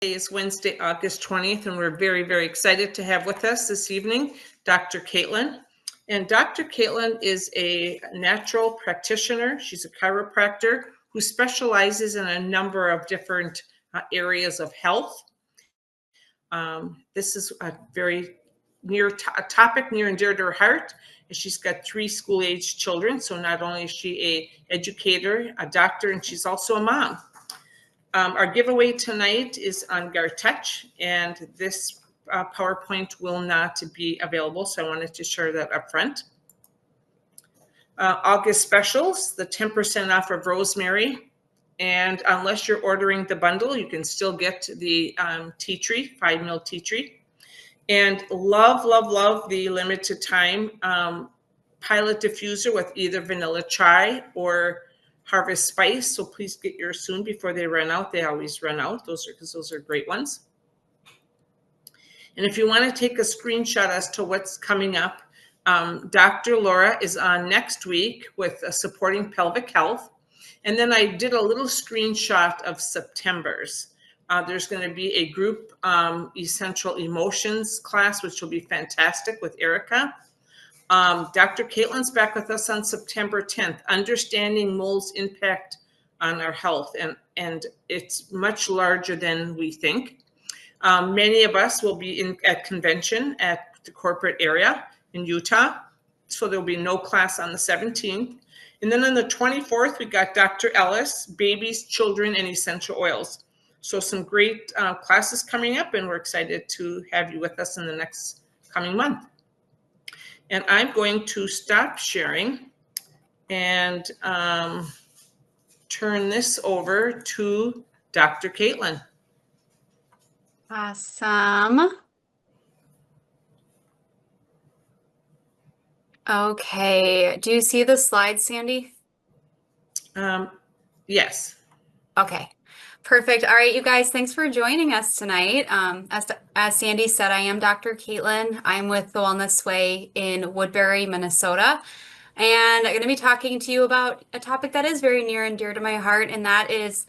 Today is Wednesday, August 20th, and we're very, very excited to have with us this evening Dr. Kaytlin. And Dr. Kaytlin is a natural practitioner. She's a chiropractor who specializes in a number of different areas of health. This is a very topic near and dear to her heart. She's got 3 school-aged children, so not only is she an educator, a doctor, and she's also a mom. Our giveaway tonight is on Guard Touch, and this PowerPoint will not be available, so I wanted to share that up front. August specials, the 10% off of rosemary, and unless you're ordering the bundle, you can still get the tea tree, 5 ml tea tree. And love, love, love the limited time pilot diffuser with either vanilla chai or Harvest Spice, so please get yours soon before they run out. They always run out. Because those are great ones. And if you want to take a screenshot as to what's coming up, Dr. Laura is on next week with supporting pelvic health. And then I did a little screenshot of September's. There's going to be a group essential emotions class, which will be fantastic with Erica. Dr. Kaytlin's back with us on September 10th, understanding mold's impact on our health, and it's much larger than we think. Many of us will be at convention at the corporate area in Utah, so there'll be no class on the 17th. And then on the 24th, we got Dr. Ellis, babies, children, and essential oils. So some great classes coming up, and we're excited to have you with us in the next coming month. And I'm going to stop sharing and turn this over to Dr. Kaytlin. Awesome. Okay, do you see the slides, Sandy? Yes. Okay, perfect. All right, you guys, thanks for joining us tonight. As Sandy said, I am Dr. Kaytlin. I'm with The Wellness Way in Woodbury, Minnesota. And I'm going to be talking to you about a topic that is very near and dear to my heart, and that is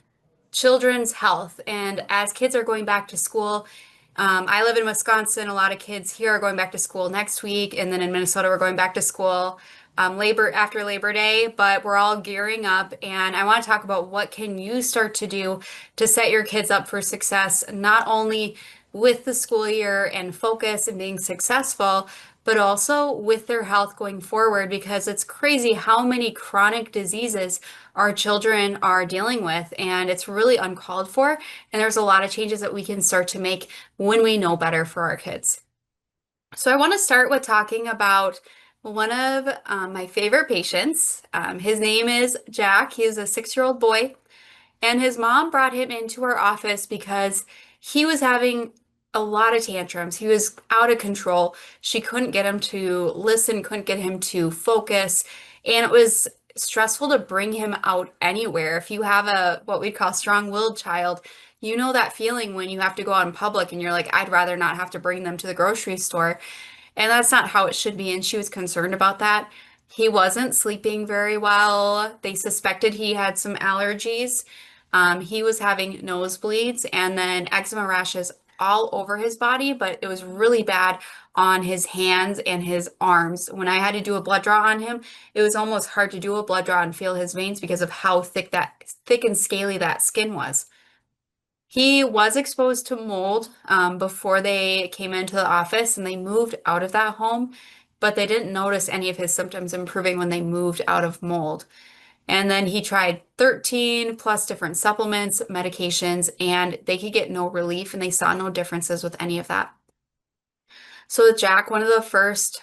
children's health. And as kids are going back to school, I live in Wisconsin. A lot of kids here are going back to school next week. And then in Minnesota, we're going back to school after Labor Day, but we're all gearing up. And I want to talk about what can you start to do to set your kids up for success, not only with the school year and focus and being successful, but also with their health going forward, because it's crazy how many chronic diseases our children are dealing with, and it's really uncalled for. And there's a lot of changes that we can start to make when we know better for our kids. So I want to start with talking about one of my favorite patients. His name is Jack. He is a 6-year-old boy, and his mom brought him into our office because he was having a lot of tantrums. He was out of control. She couldn't get him to listen, couldn't get him to focus, and it was stressful to bring him out anywhere. If you have what we call strong-willed child, you know that feeling when you have to go out in public and you're like, I'd rather not have to bring them to the grocery store. And that's not how it should be, and she was concerned about that. He wasn't sleeping very well. They suspected he had some allergies. He was having nosebleeds and then eczema rashes all over his body, but it was really bad on his hands and his arms. When I had to do a blood draw on him, it was almost hard to do a blood draw and feel his veins because of how thick and scaly that skin was. He was exposed to mold before they came into the office, and they moved out of that home, but they didn't notice any of his symptoms improving when they moved out of mold. And then he tried 13 plus different supplements, medications, and they could get no relief, and they saw no differences with any of that. So with Jack, one of the first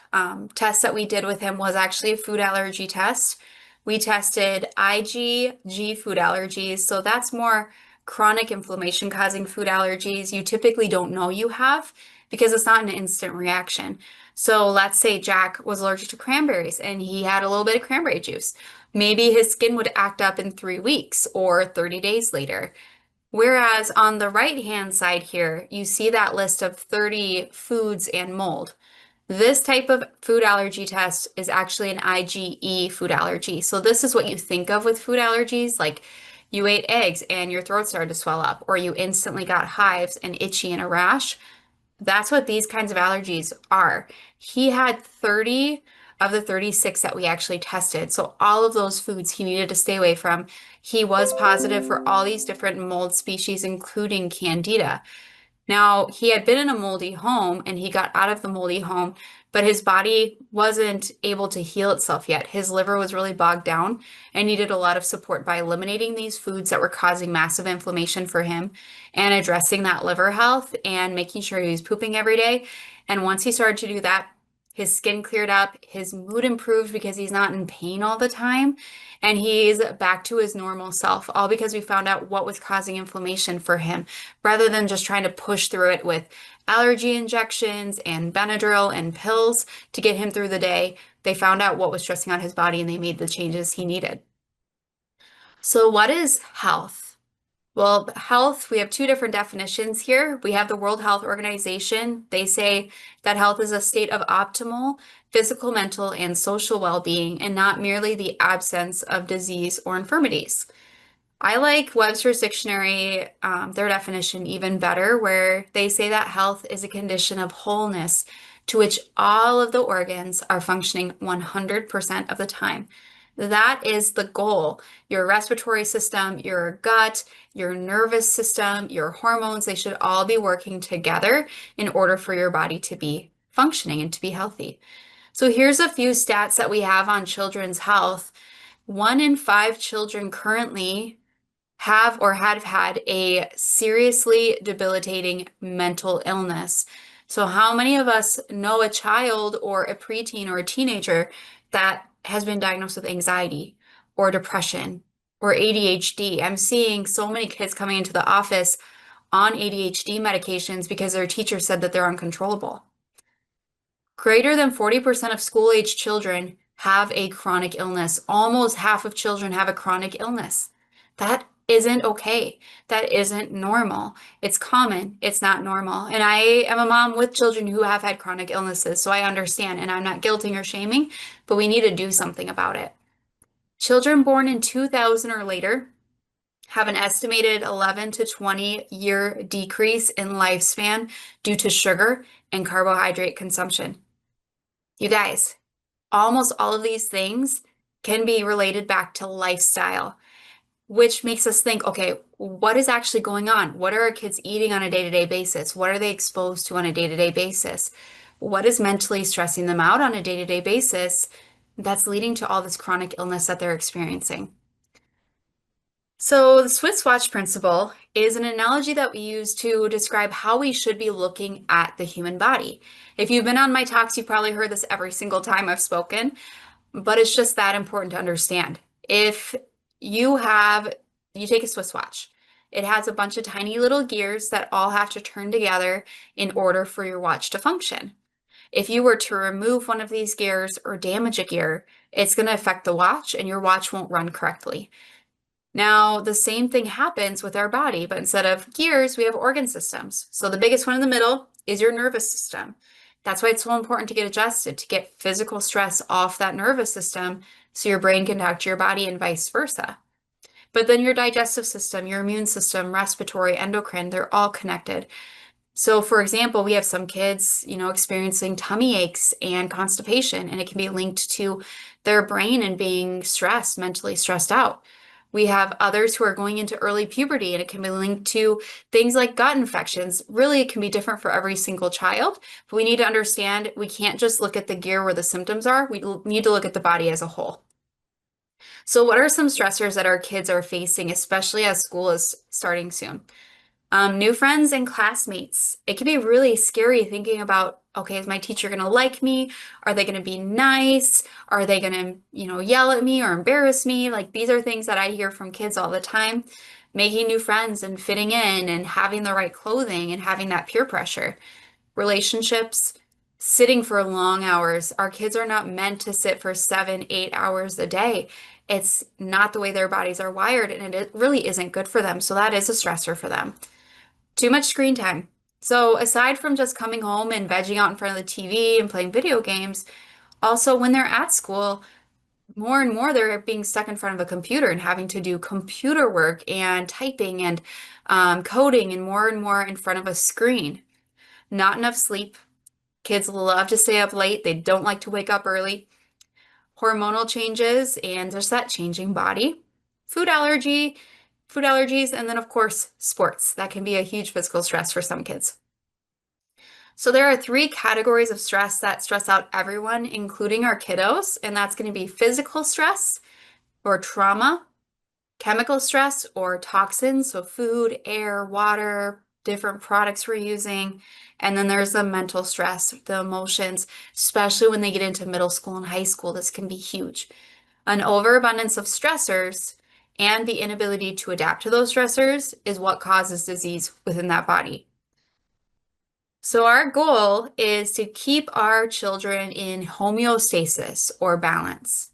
tests that we did with him was actually a food allergy test. We tested IgG food allergies. So that's more chronic inflammation causing food allergies you typically don't know you have because it's not an instant reaction. So let's say Jack was allergic to cranberries and he had a little bit of cranberry juice. Maybe his skin would act up in 3 weeks or 30 days later. Whereas on the right-hand side here, you see that list of 30 foods and mold. This type of food allergy test is actually an IgE food allergy. So this is what you think of with food allergies, like You ate eggs and your throat started to swell up, or you instantly got hives and itchy and a rash. That's what these kinds of allergies are. He had 30 of the 36 that we actually tested. So all of those foods he needed to stay away from. He was positive for all these different mold species, including Candida. Now, he had been in a moldy home and he got out of the moldy home, but his body wasn't able to heal itself yet. His liver was really bogged down and needed a lot of support by eliminating these foods that were causing massive inflammation for him and addressing that liver health and making sure he was pooping every day. And once he started to do that, his skin cleared up, his mood improved because he's not in pain all the time, and he's back to his normal self, all because we found out what was causing inflammation for him rather than just trying to push through it with allergy injections and Benadryl and pills to get him through the day. They found out what was stressing out his body and they made the changes he needed. So, what is health? Well, health, we have two different definitions here. We have the World Health Organization. They say that health is a state of optimal physical, mental, and social well-being, and not merely the absence of disease or infirmities. I like Webster's dictionary, their definition even better, where they say that health is a condition of wholeness to which all of the organs are functioning 100% of the time. That is the goal. Your respiratory system, your gut, your nervous system, your hormones, they should all be working together in order for your body to be functioning and to be healthy. So here's a few stats that we have on children's health. 1 in 5 children currently have or have had a seriously debilitating mental illness. So, how many of us know a child or a preteen or a teenager that has been diagnosed with anxiety or depression or ADHD? I'm seeing so many kids coming into the office on ADHD medications because their teacher said that they're uncontrollable. Greater than 40% of school-age children have a chronic illness. Almost half of children have a chronic illness. That isn't okay. That isn't normal. It's common. It's not normal. And I am a mom with children who have had chronic illnesses, so I understand, and I'm not guilting or shaming, but we need to do something about it. Children born in 2000 or later have an estimated 11 to 20 year decrease in lifespan due to sugar and carbohydrate consumption. You guys, almost all of these things can be related back to lifestyle, which makes us think, okay, what is actually going on? What are our kids eating on a day-to-day basis? What are they exposed to on a day-to-day basis? What is mentally stressing them out on a day-to-day basis that's leading to all this chronic illness that they're experiencing? So the Swiss watch principle is an analogy that we use to describe how we should be looking at the human body. If you've been on my talks, you've probably heard this every single time I've spoken, but it's just that important to understand. If you take a Swiss watch, it has a bunch of tiny little gears that all have to turn together in order for your watch to function. If you were to remove one of these gears or damage a gear, it's going to affect the watch and your watch won't run correctly. Now, the same thing happens with our body, but instead of gears, we have organ systems. So the biggest one in the middle is your nervous system. That's why it's so important to get adjusted, to get physical stress off that nervous system so your brain can talk to your body and vice versa. But then your digestive system, your immune system, respiratory, endocrine, they're all connected. So for example, we have some kids, experiencing tummy aches and constipation, and it can be linked to their brain and being stressed, mentally stressed out. We have others who are going into early puberty, and it can be linked to things like gut infections. Really, it can be different for every single child, but we need to understand we can't just look at the gear where the symptoms are. We need to look at the body as a whole. So what are some stressors that our kids are facing, especially as school is starting soon? New friends and classmates. It can be really scary thinking about, okay, is my teacher going to like me? Are they going to be nice? Are they going to, yell at me or embarrass me? Like these are things that I hear from kids all the time. Making new friends and fitting in and having the right clothing and having that peer pressure. Relationships, sitting for long hours. Our kids are not meant to sit for 7, 8 hours a day. It's not the way their bodies are wired, and it really isn't good for them. So that is a stressor for them. Too much screen time. So aside from just coming home and vegging out in front of the TV and playing video games, also when they're at school, more and more they're being stuck in front of a computer and having to do computer work and typing and coding and more in front of a screen. Not enough sleep. Kids love to stay up late. They don't like to wake up early. Hormonal changes and just that changing body. Food allergy, food allergies, and then of course, sports. That can be a huge physical stress for some kids. So there are three categories of stress that stress out everyone, including our kiddos, and that's going to be physical stress or trauma, chemical stress or toxins, so food, air, water, different products we're using, and then there's the mental stress, the emotions, especially when they get into middle school and high school. This can be huge. An overabundance of stressors and the inability to adapt to those stressors is what causes disease within that body. So our goal is to keep our children in homeostasis or balance.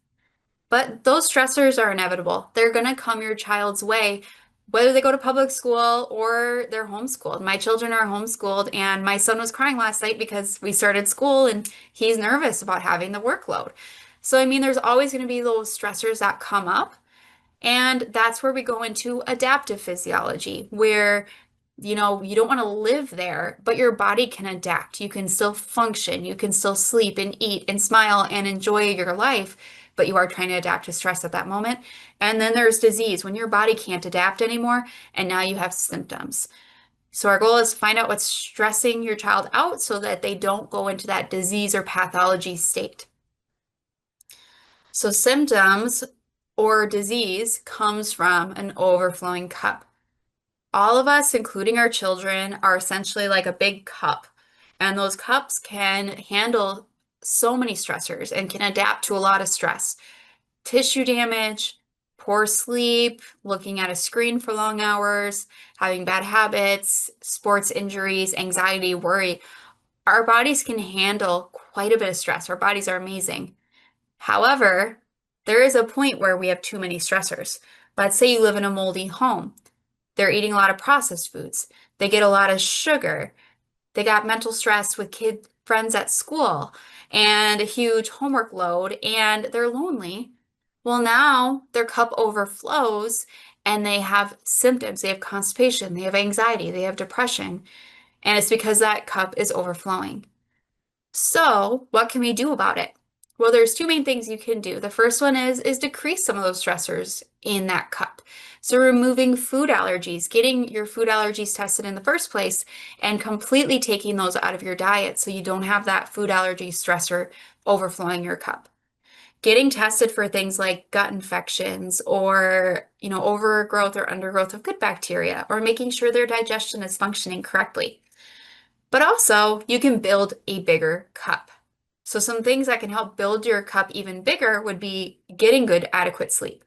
But those stressors are inevitable. They're going to come your child's way, whether they go to public school or they're homeschooled. My children are homeschooled, and my son was crying last night because we started school and he's nervous about having the workload. So, I mean, there's always going to be those stressors that come up. And that's where we go into adaptive physiology, where you don't want to live there, but your body can adapt. You can still function, you can still sleep and eat and smile and enjoy your life, but you are trying to adapt to stress at that moment. And then there's disease when your body can't adapt anymore, and now you have symptoms. So our goal is to find out what's stressing your child out so that they don't go into that disease or pathology state. So symptoms or disease comes from an overflowing cup. All of us, including our children, are essentially like a big cup. And those cups can handle so many stressors and can adapt to a lot of stress. Tissue damage, poor sleep, looking at a screen for long hours, having bad habits, sports injuries, anxiety, worry. Our bodies can handle quite a bit of stress. Our bodies are amazing. However, there is a point where we have too many stressors. Let's say you live in a moldy home. They're eating a lot of processed foods. They get a lot of sugar. They got mental stress with kid friends at school and a huge homework load, and they're lonely. Well, now their cup overflows and they have symptoms. They have constipation, they have anxiety, they have depression, and it's because that cup is overflowing. So, what can we do about it? Well, there's two main things you can do. The first one is decrease some of those stressors in that cup. So removing food allergies, getting your food allergies tested in the first place, and completely taking those out of your diet so you don't have that food allergy stressor overflowing your cup. Getting tested for things like gut infections or, overgrowth or undergrowth of good bacteria, or making sure their digestion is functioning correctly. But also, you can build a bigger cup. So some things that can help build your cup even bigger would be getting good, adequate sleep.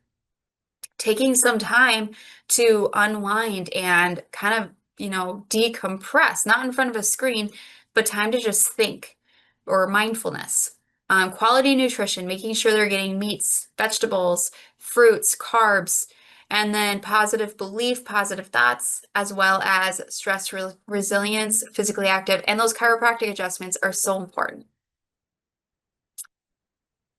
Taking some time to unwind and kind of, decompress, not in front of a screen, but time to just think or mindfulness. Quality nutrition, making sure they're getting meats, vegetables, fruits, carbs, and then positive belief, positive thoughts, as well as stress resilience, physically active, and those chiropractic adjustments are so important.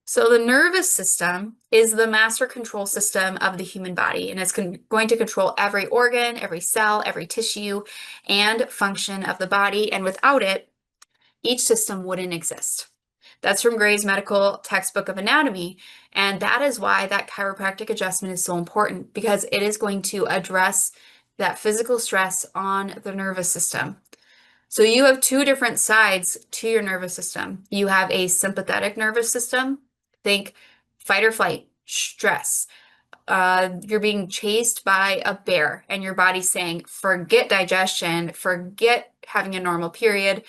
So the nervous system is the master control system of the human body, and it's going to control every organ, every cell, every tissue, and function of the body. And without it, each system wouldn't exist. That's from Gray's Medical Textbook of Anatomy. And that is why that chiropractic adjustment is so important, because it is going to address that physical stress on the nervous system. So you have two different sides to your nervous system. You have a sympathetic nervous system. Think fight or flight, stress. You're being chased by a bear and your body's saying, forget digestion, forget having a normal period,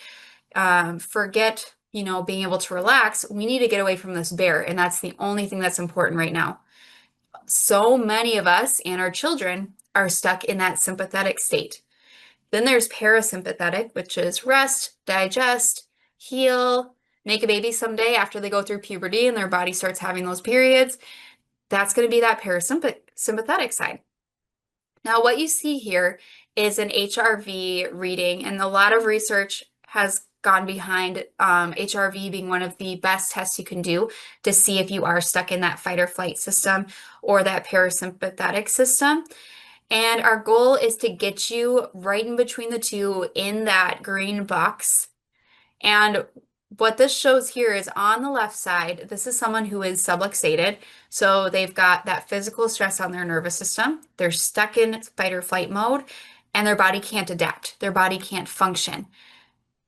forget, being able to relax. We need to get away from this bear. And that's the only thing that's important right now. So many of us and our children are stuck in that sympathetic state. Then there's parasympathetic, which is rest, digest, heal, make a baby someday after they go through puberty and their body starts having those periods. That's going to be that parasympathetic side. Now, what you see here is an HRV reading, and a lot of research has gone behind HRV being one of the best tests you can do to see if you are stuck in that fight or flight system or that parasympathetic system. And our goal is to get you right in between the two in that green box. And what this shows here is on the left side, this is someone who is subluxated. So they've got that physical stress on their nervous system. They're stuck in fight or flight mode, and their body can't adapt. Their body can't function.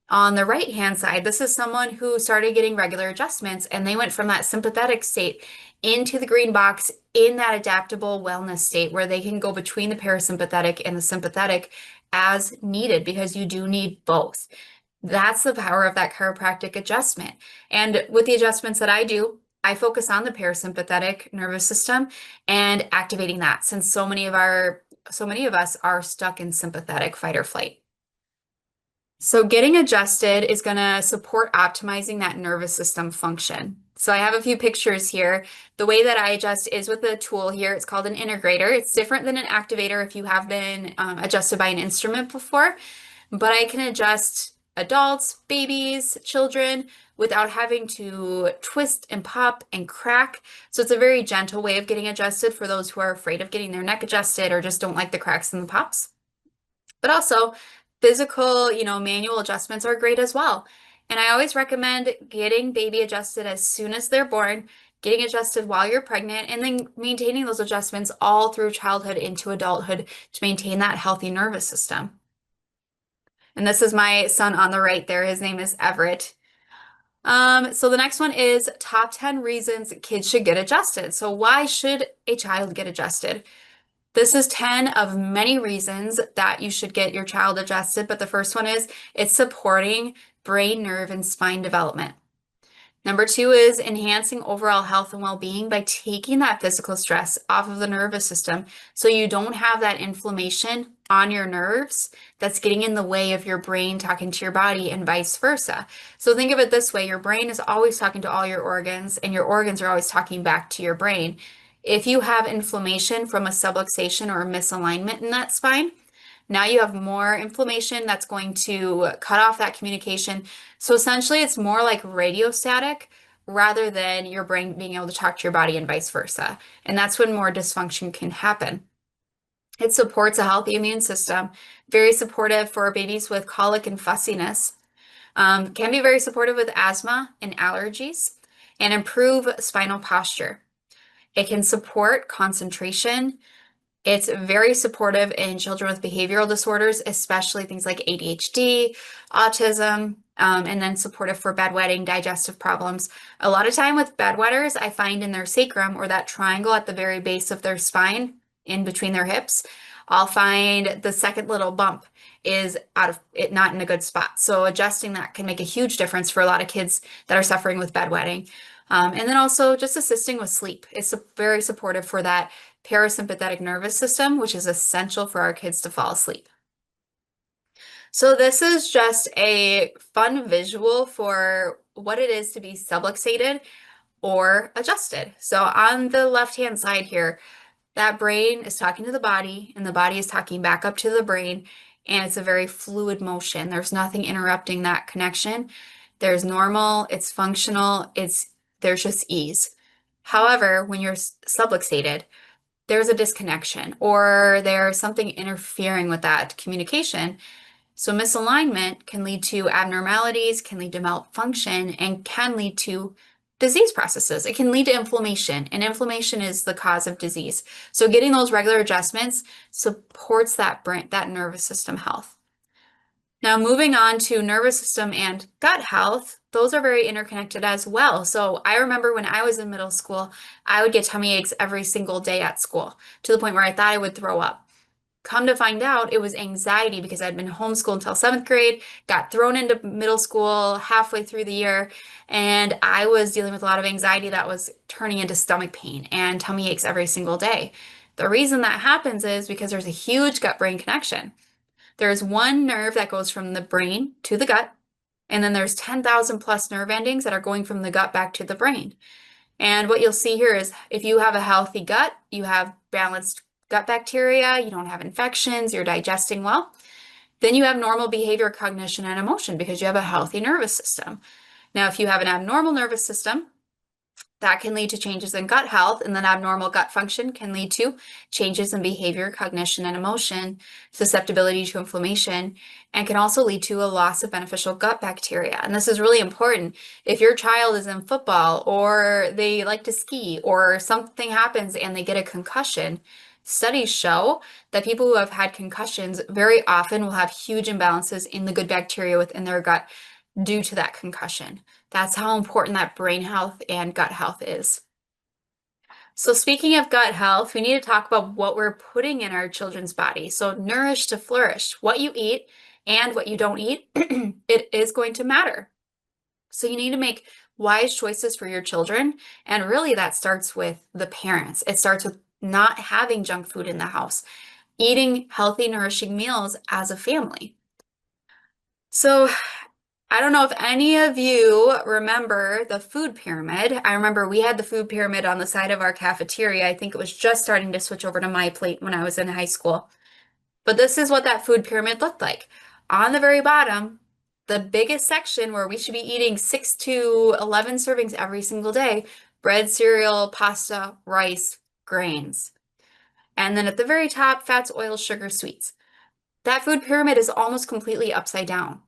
On the right-hand side, this is someone who started getting regular adjustments, and they went from that sympathetic state into the green box in that adaptable wellness state where they can go between the parasympathetic and the sympathetic as needed, because you do need both. That's the power of that chiropractic adjustment. And with the adjustments that I do, I focus on the parasympathetic nervous system and activating that, since so many of us are stuck in sympathetic fight or flight. So getting adjusted is going to support optimizing that nervous system function. So I have a few pictures here. The way that I adjust is with a tool here. It's called an integrator. It's different than an activator if you have been adjusted by an instrument before, but I can adjust adults, babies, children without having to twist and pop and crack. So it's a very gentle way of getting adjusted for those who are afraid of getting their neck adjusted or just don't like the cracks and the pops. But also physical, manual adjustments are great as well. And I always recommend getting baby adjusted as soon as they're born, getting adjusted while you're pregnant, and then maintaining those adjustments all through childhood into adulthood to maintain that healthy nervous system. And this is my son on the right there. His name is Everett. So the next one is top 10 reasons kids should get adjusted. So why should a child get adjusted? This is 10 of many reasons that you should get your child adjusted, but the first one is it's supporting brain, nerve, and spine development. Number 2 is enhancing overall health and well-being by taking that physical stress off of the nervous system so you don't have that inflammation on your nerves that's getting in the way of your brain talking to your body and vice versa. So think of it this way, your brain is always talking to all your organs and your organs are always talking back to your brain. If you have inflammation from a subluxation or a misalignment in that spine, now you have more inflammation that's going to cut off that communication. So essentially, it's more like radio static rather than your brain being able to talk to your body and vice versa. And that's when more dysfunction can happen. It supports a healthy immune system, very supportive for babies with colic and fussiness, can be very supportive with asthma and allergies, and improve spinal posture. It can support concentration. It's very supportive in children with behavioral disorders, especially things like ADHD, autism, and then supportive for bedwetting, digestive problems. A lot of time with bedwetters, I find in their sacrum or that triangle at the very base of their spine, in between their hips, I'll find the second little bump is out of it, not in a good spot. So adjusting that can make a huge difference for a lot of kids that are suffering with bedwetting. And then also just assisting with sleep. It's very supportive for that parasympathetic nervous system, which is essential for our kids to fall asleep. So this is just a fun visual for what it is to be subluxated or adjusted. So on the left-hand side here, that brain is talking to the body and the body is talking back up to the brain, and it's a very fluid motion. There's nothing interrupting that connection. There's normal, it's functional, there's just ease. However, when you're subluxated, there's a disconnection or there's something interfering with that communication. So misalignment can lead to abnormalities, can lead to malfunction, and can lead to disease processes. It can lead to inflammation, and inflammation is the cause of disease. So getting those regular adjustments supports that nervous system health. Now, moving on to nervous system and gut health, those are very interconnected as well. So I remember when I was in middle school, I would get tummy aches every single day at school to the point where I thought I would throw up. Come to find out, it was anxiety because I'd been homeschooled until 7th grade, got thrown into middle school halfway through the year, and I was dealing with a lot of anxiety that was turning into stomach pain and tummy aches every single day. The reason that happens is because there's a huge gut-brain connection. There's one nerve that goes from the brain to the gut, and then there's 10,000 plus nerve endings that are going from the gut back to the brain. And what you'll see here is if you have a healthy gut, you have balanced gut bacteria, you don't have infections, you're digesting well. Then you have normal behavior, cognition, and emotion because you have a healthy nervous system. Now, if you have an abnormal nervous system, that can lead to changes in gut health, and then abnormal gut function can lead to changes in behavior, cognition, and emotion, susceptibility to inflammation, and can also lead to a loss of beneficial gut bacteria. And this is really important. If your child is in football or they like to ski or something happens and they get a concussion, studies show that people who have had concussions very often will have huge imbalances in the good bacteria within their gut due to that concussion. That's how important that brain health and gut health is. So speaking of gut health, we need to talk about what we're putting in our children's body. So nourish to flourish, what you eat and what you don't eat, it is going to matter. So you need to make wise choices for your children. And really that starts with the parents. It starts with not having junk food in the house, eating healthy, nourishing meals as a family. So I don't know if any of you remember the food pyramid. I remember we had the food pyramid on the side of our cafeteria. I think it was just starting to switch over to my plate when I was in high school. But this is what that food pyramid looked like. On the very bottom, the biggest section where we should be eating 6 to 11 servings every single day, bread, cereal, pasta, rice, grains. And then at the very top, fats, oils, sugar, sweets. That food pyramid is almost completely upside down.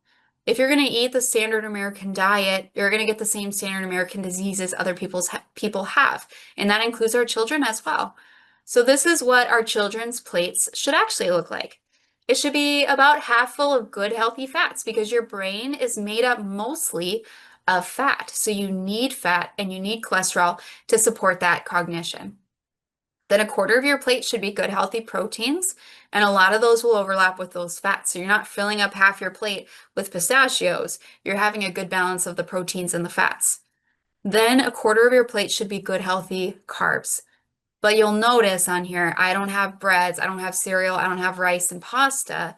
If you're going to eat the standard American diet, you're going to get the same standard American diseases other people have, and that includes our children as well. So this is what our children's plates should actually look like. It should be about half full of good, healthy fats because your brain is made up mostly of fat. So you need fat and you need cholesterol to support that cognition. Then a quarter of your plate should be good, healthy proteins, and a lot of those will overlap with those fats. So you're not filling up half your plate with pistachios. You're having a good balance of the proteins and the fats. Then a quarter of your plate should be good, healthy carbs. But you'll notice on here, I don't have breads, I don't have cereal, I don't have rice and pasta.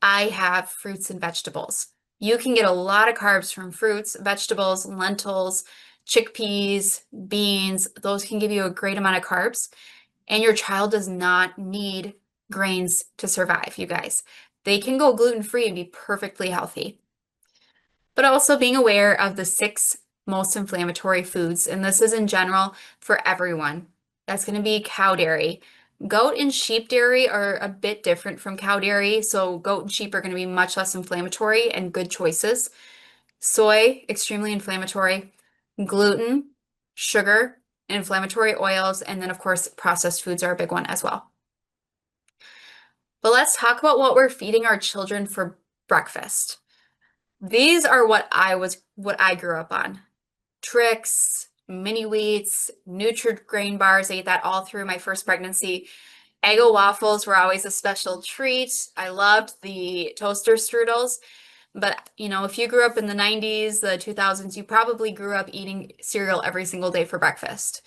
I have fruits and vegetables. You can get a lot of carbs from fruits, vegetables, lentils, chickpeas, beans. Those can give you a great amount of carbs. And your child does not need grains to survive, you guys. They can go gluten-free and be perfectly healthy. But also being aware of the 6 most inflammatory foods, and this is in general for everyone. That's going to be cow dairy. Goat and sheep dairy are a bit different from cow dairy, so goat and sheep are going to be much less inflammatory and good choices. Soy, extremely inflammatory. Gluten, sugar, inflammatory oils, and then of course processed foods are a big one as well. But let's talk about what we're feeding our children for breakfast. These are what I grew up on. Trix, mini wheats, Nutri-Grain bars. I ate that all through my first pregnancy. Eggo waffles were always a special treat. I loved the toaster strudels. But, you know, if you grew up in the 90s, the 2000s, you probably grew up eating cereal every single day for breakfast.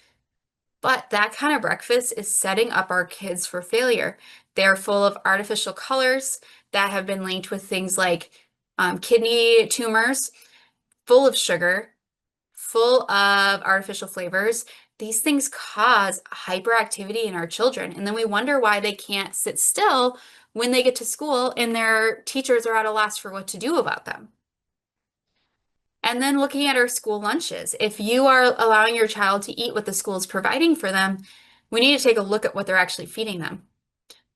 But that kind of breakfast is setting up our kids for failure. They're full of artificial colors that have been linked with things like kidney tumors, full of sugar, full of artificial flavors. These things cause hyperactivity in our children. And then we wonder why they can't sit still when they get to school and their teachers are at a loss for what to do about them. And then looking at our school lunches, if you are allowing your child to eat what the school is providing for them, we need to take a look at what they're actually feeding them.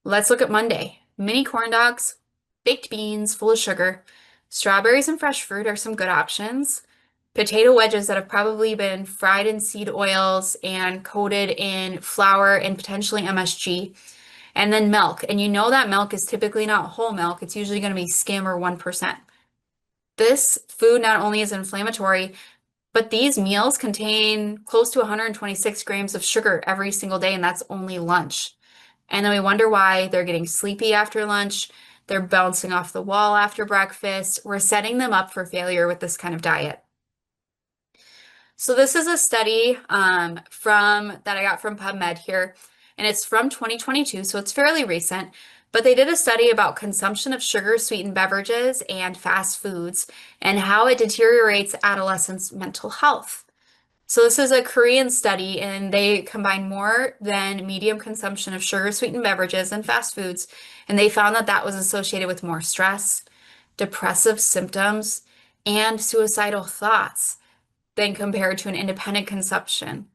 Let's look at Monday. Mini corn dogs, baked beans full of sugar, strawberries and fresh fruit are some good options. Potato wedges that have probably been fried in seed oils and coated in flour and potentially MSG. And then milk. And you know that milk is typically not whole milk. It's usually going to be skim or 1%. This food not only is inflammatory, but these meals contain close to 126 grams of sugar every single day, and that's only lunch. And then we wonder why they're getting sleepy after lunch. They're bouncing off the wall after breakfast. We're setting them up for failure with this kind of diet. So this is a study that I got from PubMed here, and it's from 2022, so it's fairly recent. But they did a study about consumption of sugar-sweetened beverages and fast foods and how it deteriorates adolescents' mental health. So this is a Korean study, and they combine more than medium consumption of sugar-sweetened beverages and fast foods, and they found that that was associated with more stress, depressive symptoms, and suicidal thoughts than compared to an independent consumption.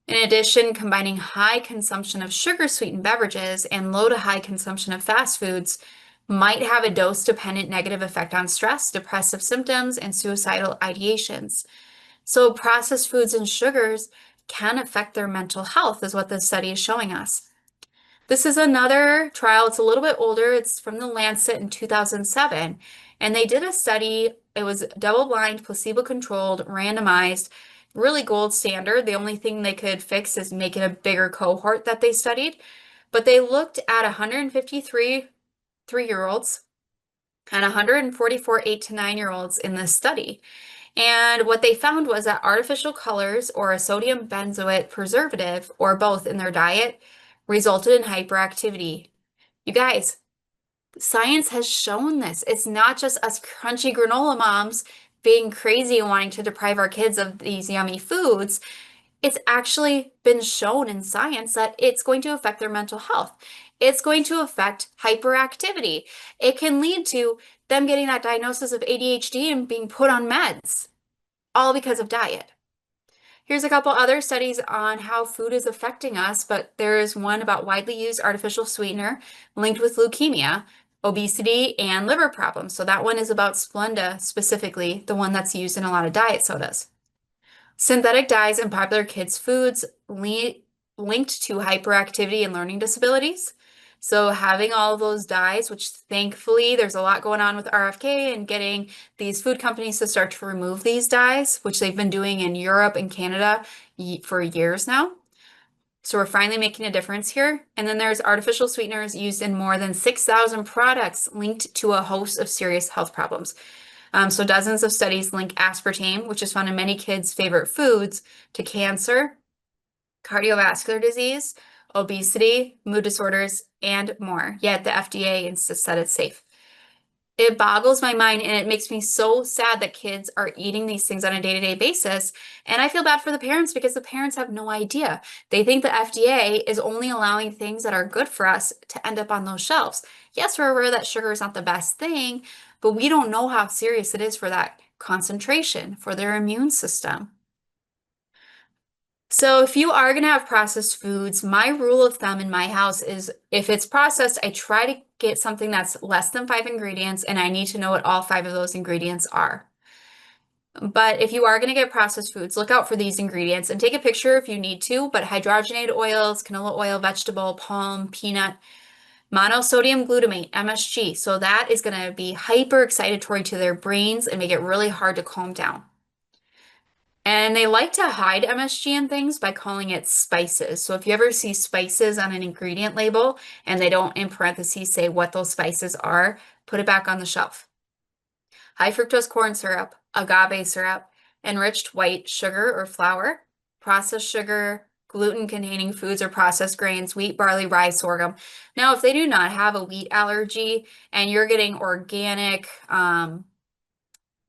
In addition, combining high consumption of sugar-sweetened beverages and low to high consumption of fast foods might have a dose-dependent negative effect on stress, depressive symptoms, and suicidal ideations. So processed foods and sugars can affect their mental health, is what this study is showing us. This is another trial. It's a little bit older. It's from the Lancet in 2007. And they did a study. It was double-blind, placebo-controlled, randomized, really gold standard. The only thing they could fix is make it a bigger cohort that they studied. But they looked at 153 3-year-olds and 144 8 to 9-year-olds in this study. And what they found was that artificial colors or a sodium benzoate preservative or both in their diet resulted in hyperactivity. You guys, science has shown this. It's not just us crunchy granola moms being crazy and wanting to deprive our kids of these yummy foods. It's actually been shown in science that it's going to affect their mental health. It's going to affect hyperactivity. It can lead to them getting that diagnosis of ADHD and being put on meds, all because of diet. Here's a couple other studies on how food is affecting us, but there is one about widely used artificial sweetener linked with leukemia, obesity, and liver problems. So that one is about Splenda specifically, the one that's used in a lot of diet sodas. Synthetic dyes in popular kids' foods linked to hyperactivity and learning disabilities. So having all of those dyes, which thankfully there's a lot going on with RFK and getting these food companies to start to remove these dyes, which they've been doing in Europe and Canada for years now. So we're finally making a difference here. And then there's artificial sweeteners used in more than 6,000 products linked to a host of serious health problems. So dozens of studies link aspartame, which is found in many kids' favorite foods, to cancer, cardiovascular disease, obesity, mood disorders, and more. Yet the FDA insists that it's safe. It boggles my mind, and it makes me so sad that kids are eating these things on a day-to-day basis. And I feel bad for the parents because the parents have no idea. They think the FDA is only allowing things that are good for us to end up on those shelves. Yes, we're aware that sugar is not the best thing, but we don't know how serious it is for that concentration, for their immune system. So if you are going to have processed foods, my rule of thumb in my house is if it's processed, I try to get something that's less than 5 ingredients, and I need to know what all 5 of those ingredients are. But if you are going to get processed foods, look out for these ingredients and take a picture if you need to, but hydrogenated oils, canola oil, vegetable, palm, peanut, monosodium glutamate, MSG. So that is going to be hyper excitatory to their brains and make it really hard to calm down. And they like to hide MSG in things by calling it spices. So if you ever see spices on an ingredient label and they don't in parentheses say what those spices are, put it back on the shelf. High fructose corn syrup, agave syrup, enriched white sugar or flour, processed sugar, gluten-containing foods or processed grains, wheat, barley, rye, sorghum. Now, if they do not have a wheat allergy and you're getting organic,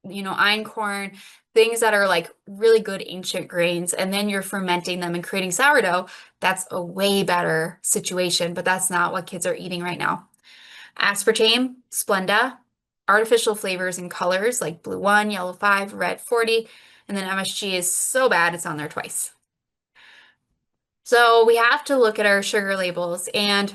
einkorn, things that are like really good ancient grains, and then you're fermenting them and creating sourdough, that's a way better situation, but that's not what kids are eating right now. Aspartame, Splenda, artificial flavors and colors like blue 1, yellow 5, red 40, and then MSG is so bad it's on there twice. So we have to look at our sugar labels, and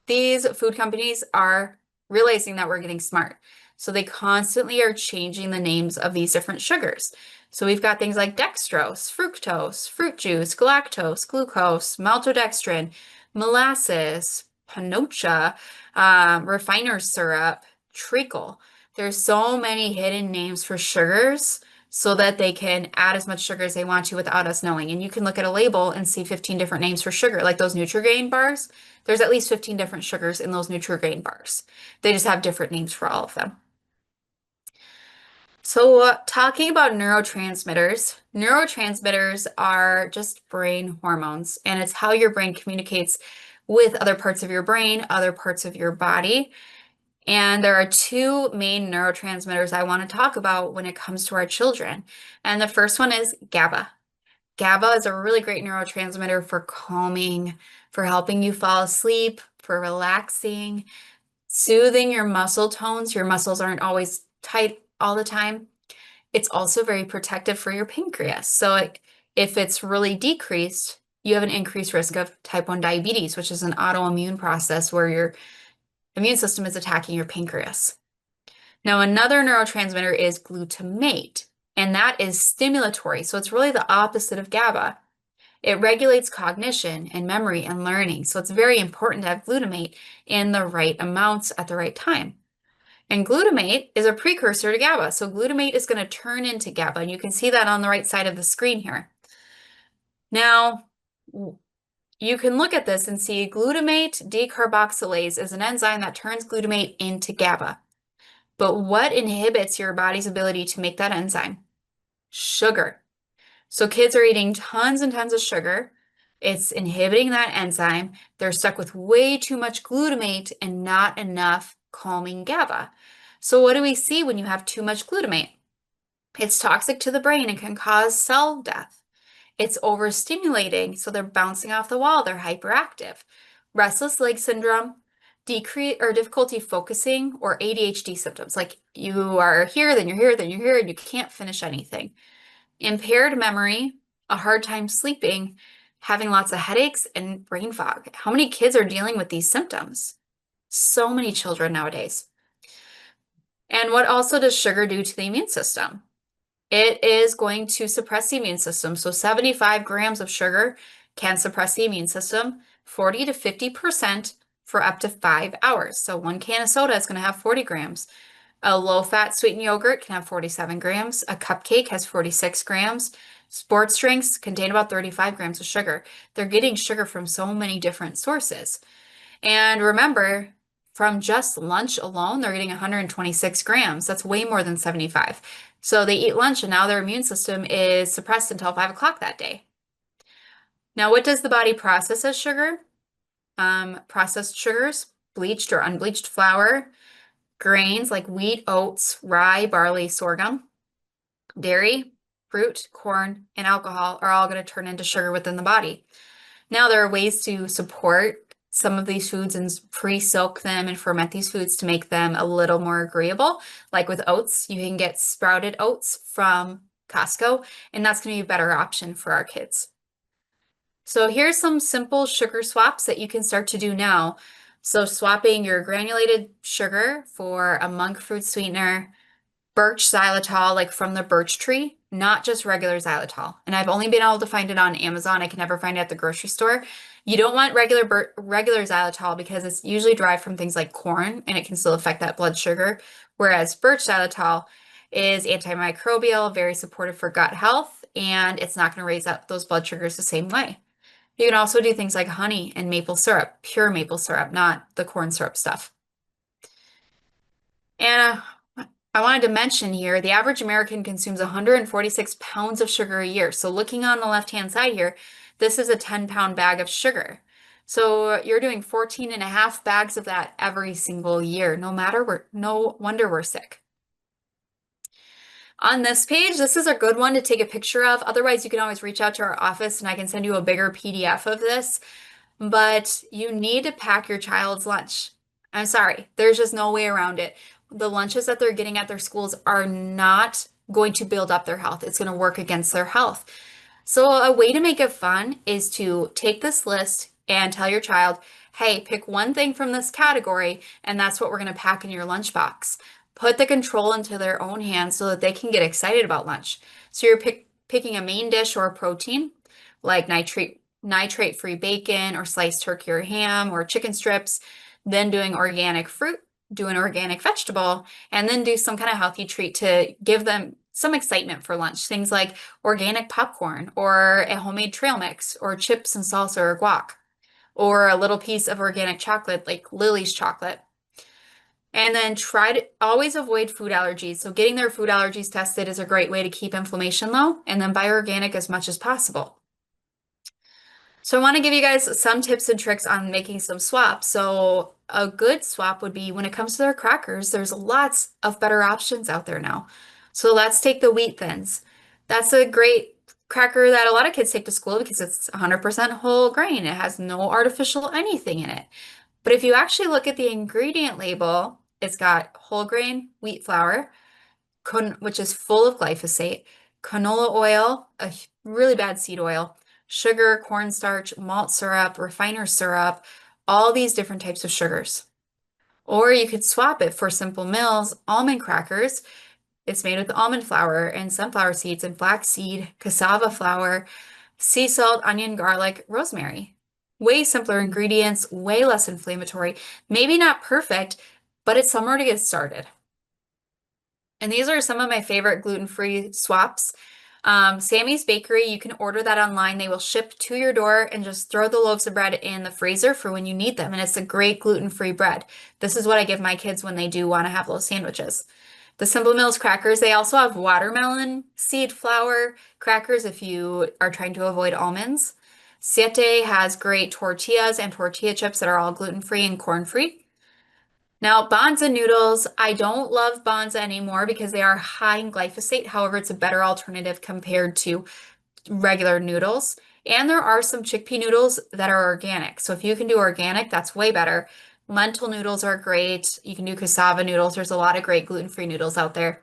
these food companies are realizing that we're getting smart. So they constantly are changing the names of these different sugars. So we've got things like dextrose, fructose, fruit juice, galactose, glucose, maltodextrin, molasses, panocha, refiner's syrup, treacle. There's so many hidden names for sugars so that they can add as much sugar as they want to without us knowing. And you can look at a label and see 15 different names for sugar, like those Nutri-Grain bars. There's at least 15 different sugars in those Nutri-Grain bars. They just have different names for all of them. So talking about neurotransmitters, neurotransmitters are just brain hormones, and it's how your brain communicates with other parts of your brain, other parts of your body. And there are two main neurotransmitters I want to talk about when it comes to our children. And the first one is GABA. GABA is a really great neurotransmitter for calming, for helping you fall asleep, for relaxing, soothing your muscle tones. Your muscles aren't always tight all the time. It's also very protective for your pancreas. So if it's really decreased, you have an increased risk of type 1 diabetes, which is an autoimmune process where your immune system is attacking your pancreas. Now, another neurotransmitter is glutamate, and that is stimulatory. So it's really the opposite of GABA. It regulates cognition and memory and learning. So it's very important to have glutamate in the right amounts at the right time. And glutamate is a precursor to GABA. So glutamate is going to turn into GABA, and you can see that on the right side of the screen here. Now, you can look at this and see glutamate decarboxylase is an enzyme that turns glutamate into GABA. But what inhibits your body's ability to make that enzyme? Sugar. So kids are eating tons and tons of sugar. It's inhibiting that enzyme. They're stuck with way too much glutamate and not enough calming GABA. So what do we see when you have too much glutamate? It's toxic to the brain and can cause cell death. It's overstimulating, so they're bouncing off the wall, they're hyperactive. Restless leg syndrome, decrease or difficulty focusing, or ADHD symptoms, like you are here, then you're here, then you're here, and you can't finish anything. Impaired memory, a hard time sleeping, having lots of headaches, and brain fog. How many kids are dealing with these symptoms? So many children nowadays. And what also does sugar do to the immune system? It is going to suppress the immune system. So 75 grams of sugar can suppress the immune system, 40 to 50% for up to 5 hours. So one can of soda is going to have 40 grams. A low-fat sweetened yogurt can have 47 grams. A cupcake has 46 grams. Sports drinks contain about 35 grams of sugar. They're getting sugar from so many different sources. And remember, from just lunch alone, they're getting 126 grams. That's way more than 75. So they eat lunch and now their immune system is suppressed until 5 o'clock that day. Now, what does the body process as sugar? Processed sugars, bleached or unbleached flour, grains like wheat, oats, rye, barley, sorghum, dairy, fruit, corn, and alcohol are all going to turn into sugar within the body. Now, there are ways to support some of these foods and pre-soak them and ferment these foods to make them a little more agreeable. Like with oats, you can get sprouted oats from Costco, and that's going to be a better option for our kids. So here's some simple sugar swaps that you can start to do now. So swapping your granulated sugar for a monk fruit sweetener, birch xylitol, like from the birch tree, not just regular xylitol. And I've only been able to find it on Amazon. I can never find it at the grocery store. You don't want regular xylitol because it's usually derived from things like corn and it can still affect that blood sugar. Whereas birch xylitol is antimicrobial, very supportive for gut health, and it's not going to raise up those blood sugars the same way. You can also do things like honey and maple syrup, pure maple syrup, not the corn syrup stuff. And I wanted to mention here, the average American consumes 146 pounds of sugar a year. So looking on the left-hand side here, this is a 10-pound bag of sugar. So you're doing 14 and a half bags of that every single year. No wonder we're sick. On this page, this is a good one to take a picture of. Otherwise, you can always reach out to our office and I can send you a bigger PDF of this. But you need to pack your child's lunch. I'm sorry, there's just no way around it. The lunches that they're getting at their schools are not going to build up their health. It's going to work against their health. So a way to make it fun is to take this list and tell your child, hey, pick one thing from this category, and that's what we're going to pack in your lunchbox. Put the control into their own hands so that they can get excited about lunch. So you're picking a main dish or a protein, like nitrate-free bacon or sliced turkey or ham or chicken strips, then doing organic fruit, do an organic vegetable, and then do some kind of healthy treat to give them some excitement for lunch. Things like organic popcorn or a homemade trail mix or chips and salsa or guac, or a little piece of organic chocolate like Lily's chocolate. And then try to always avoid food allergies. So getting their food allergies tested is a great way to keep inflammation low, and then buy organic as much as possible. So I want to give you guys some tips and tricks on making some swaps. So a good swap would be when it comes to their crackers, there's lots of better options out there now. So let's take the wheat thins. That's a great cracker that a lot of kids take to school because it's 100% whole grain. It has no artificial anything in it. But if you actually look at the ingredient label, it's got whole grain wheat flour, which is full of glyphosate, canola oil, a really bad seed oil, sugar, cornstarch, malt syrup, refiner syrup, all these different types of sugars. Or you could swap it for Simple Mills almond crackers. It's made with almond flour and sunflower seeds and flaxseed, cassava flour, sea salt, onion, garlic, rosemary. Way simpler ingredients, way less inflammatory. Maybe not perfect, but it's somewhere to get started. And these are some of my favorite gluten-free swaps. Sammy's Bakery, you can order that online. They will ship to your door and just throw the loaves of bread in the freezer for when you need them. And it's a great gluten-free bread. This is what I give my kids when they do want to have those sandwiches. The Simple Mills crackers, they also have watermelon seed flour crackers if you are trying to avoid almonds. Siete has great tortillas and tortilla chips that are all gluten-free and corn-free. Now, Bonza noodles, I don't love Bonza anymore because they are high in glyphosate. However, it's a better alternative compared to regular noodles. And there are some chickpea noodles that are organic. So if you can do organic, that's way better. Lentil noodles are great. You can do cassava noodles. There's a lot of great gluten-free noodles out there.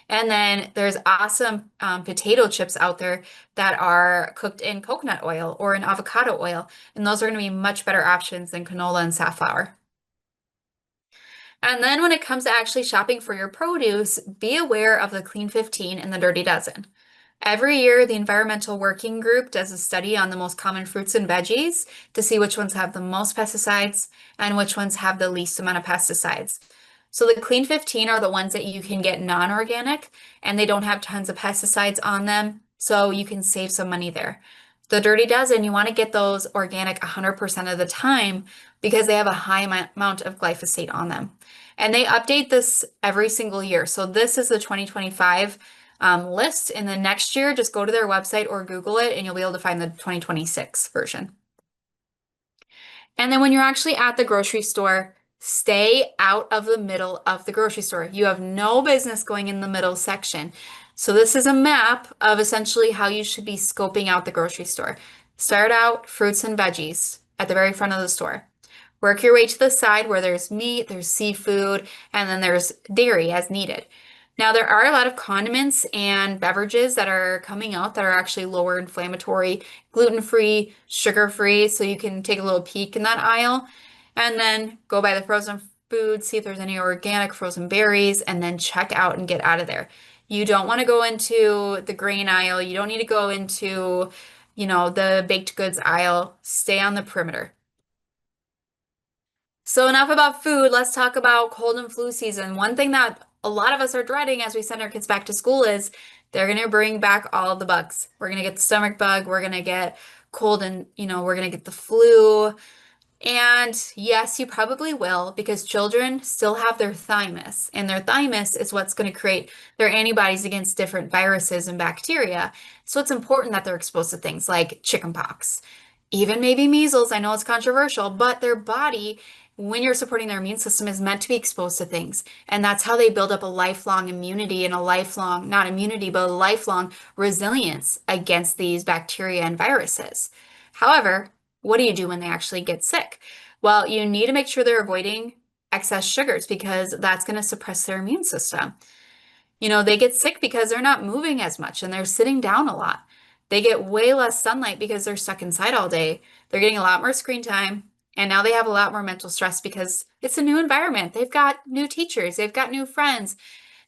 And then there's awesome potato chips out there that are cooked in coconut oil or in avocado oil. And those are going to be much better options than canola and safflower. And then when it comes to actually shopping for your produce, be aware of the Clean 15 and the Dirty Dozen. Every year, the Environmental Working Group does a study on the most common fruits and veggies to see which ones have the most pesticides and which ones have the least amount of pesticides. So the Clean 15 are the ones that you can get non-organic and they don't have tons of pesticides on them, so you can save some money there. The Dirty Dozen, you want to get those organic 100% of the time because they have a high amount of glyphosate on them. And they update this every single year. So this is the 2025 list. And the next year, just go to their website or Google it and you'll be able to find the 2026 version. And then when you're actually at the grocery store, stay out of the middle of the grocery store. You have no business going in the middle section. So this is a map of essentially how you should be scoping out the grocery store. Start out fruits and veggies at the very front of the store. Work your way to the side where there's meat, there's seafood, and then there's dairy as needed. Now, there are a lot of condiments and beverages that are coming out that are actually lower inflammatory, gluten-free, sugar-free, so you can take a little peek in that aisle and then go by the frozen foods, see if there's any organic frozen berries, and then check out and get out of there. You don't want to go into the grain aisle. You don't need to go into, the baked goods aisle. Stay on the perimeter. So enough about food. Let's talk about cold and flu season. One thing that a lot of us are dreading as we send our kids back to school is they're going to bring back all of the bugs. We're going to get the stomach bug. We're going to get cold and, we're going to get the flu. And yes, you probably will because children still have their thymus, and their thymus is what's going to create their antibodies against different viruses and bacteria. So it's important that they're exposed to things like chickenpox, even maybe measles. I know it's controversial, but their body, when you're supporting their immune system, is meant to be exposed to things. And that's how they build up a lifelong immunity and a lifelong, not immunity, but a lifelong resilience against these bacteria and viruses. However, what do you do when they actually get sick? Well, you need to make sure they're avoiding excess sugars because that's going to suppress their immune system. They get sick because they're not moving as much and they're sitting down a lot. They get way less sunlight because they're stuck inside all day. They're getting a lot more screen time. And now they have a lot more mental stress because it's a new environment. They've got new teachers. They've got new friends.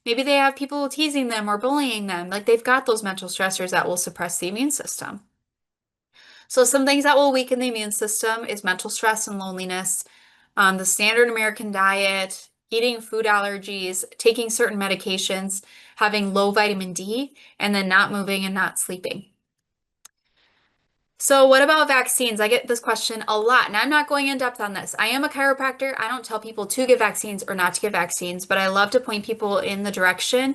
Maybe they have people teasing them or bullying them. Like they've got those mental stressors that will suppress the immune system. So some things that will weaken the immune system is mental stress and loneliness, the standard American diet, eating food allergies, taking certain medications, having low vitamin D, and then not moving and not sleeping. So what about vaccines? I get this question a lot, and I'm not going in depth on this. I am a chiropractor. I don't tell people to get vaccines or not to get vaccines, but I love to point people in the direction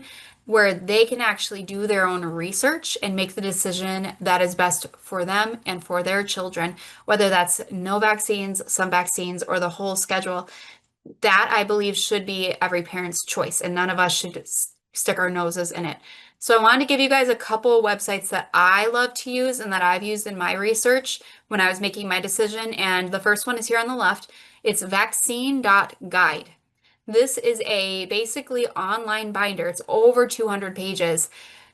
where they can actually do their own research and make the decision that is best for them and for their children, whether that's no vaccines, some vaccines, or the whole schedule. That I believe should be every parent's choice, and none of us should stick our noses in it. So I wanted to give you guys a couple of websites that I love to use and that I've used in my research when I was making my decision. And the first one is here on the left. It's vaccine.guide. This is a basically online binder. It's over 200 pages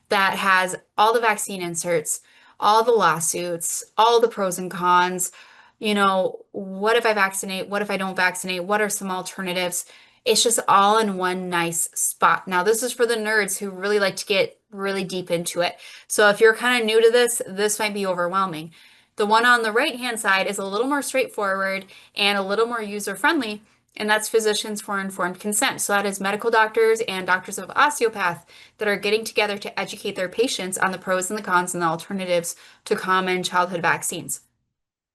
that has all the vaccine inserts, all the lawsuits, all the pros and cons. What if I vaccinate? What if I don't vaccinate? What are some alternatives? It's just all in one nice spot. Now, this is for the nerds who really like to get really deep into it. So if you're kind of new to this might be overwhelming. The one on the right-hand side is a little more straightforward and a little more user-friendly, and that's Physicians for Informed Consent. So that is medical doctors and doctors of osteopath that are getting together to educate their patients on the pros and the cons and the alternatives to common childhood vaccines.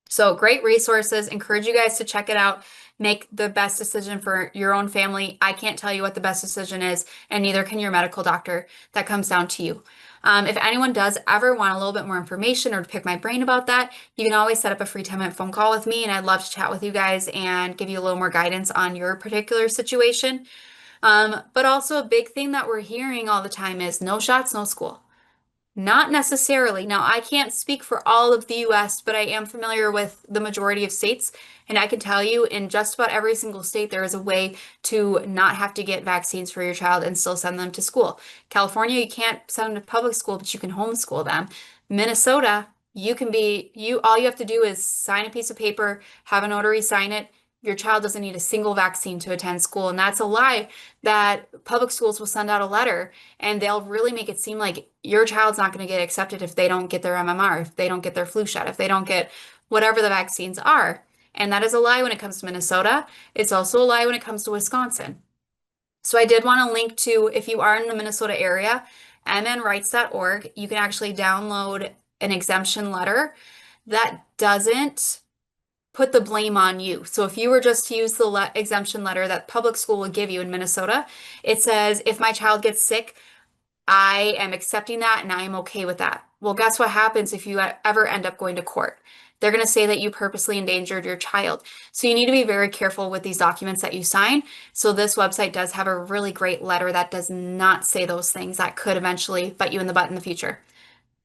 So great resources. Encourage you guys to check it out. Make the best decision for your own family. I can't tell you what the best decision is, and neither can your medical doctor. That comes down to you. If anyone does ever want a little bit more information or to pick my brain about that, you can always set up a free 10-minute phone call with me, and I'd love to chat with you guys and give you a little more guidance on your particular situation. But also a big thing that we're hearing all the time is no shots, no school. Not necessarily. Now, I can't speak for all of the US, but I am familiar with the majority of states. And I can tell you in just about every single state, there is a way to not have to get vaccines for your child and still send them to school. California, you can't send them to public school, but you can homeschool them. Minnesota, all you have to do is sign a piece of paper, have a notary sign it. Your child doesn't need a single vaccine to attend school. And that's a lie that public schools will send out a letter and they'll really make it seem like your child's not going to get accepted if they don't get their MMR, if they don't get their flu shot, if they don't get whatever the vaccines are. And that is a lie when it comes to Minnesota. It's also a lie when it comes to Wisconsin. So I did want to link to, if you are in the Minnesota area, mnrights.org, you can actually download an exemption letter that doesn't put the blame on you. So if you were just to use the exemption letter that public school will give you in Minnesota, it says, if my child gets sick, I am accepting that and I am okay with that. Well, guess what happens if you ever end up going to court? They're going to say that you purposely endangered your child. So you need to be very careful with these documents that you sign. So this website does have a really great letter that does not say those things that could eventually bite you in the butt in the future.